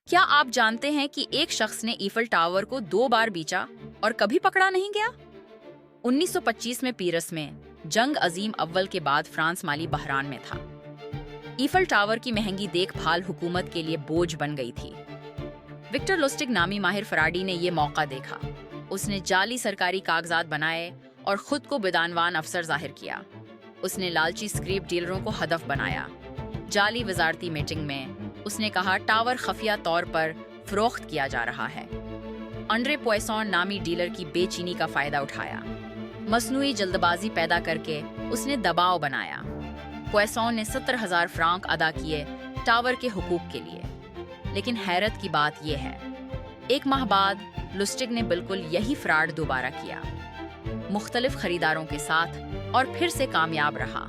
کیا آپ جانتے ہیں کہ ایک شخص نے ایفل ٹاور کو 2 بار بیچا اور کبھی پکڑا نہیں گیا؟ 1925 میں پیرس میں جنگ عظیم اول کے بعد فرانس مالی بحران میں تھا۔ ایفل ٹاور کی مہنگی دیکھ بھال حکومت کے لیے بوجھ بن گئی تھی۔ وکٹر لوسٹک نامی ماہر فراڈی نے یہ موقع دیکھا۔ اس نے جعلی سرکاری کاغذات بنائے اور خود کو بدعنوان افسر ظاہر کیا۔ اس نے لالچی اسکریپ ڈیلروں کو ہدف بنایا۔ جعلی وزارتی میٹنگ میں اس نے کہا ٹاور خفیہ طور پر فروخت کیا جا رہا ہے۔ انڈرے پوائسون نامی ڈیلر کی بے چینی کا فائدہ اٹھایا۔ مصنوعی جلد بازی پیدا کر کے اس نے دباؤ بنایا۔ پوائسون نے 70,000 فرانک ادا کیے ٹاور کے حقوق کے لیے۔ لیکن حیرت کی بات یہ ہے، 1 ماہ بعد لوسٹک نے بالکل یہی فراڈ دوبارہ کیا، مختلف خریداروں کے ساتھ، اور پھر سے کامیاب رہا۔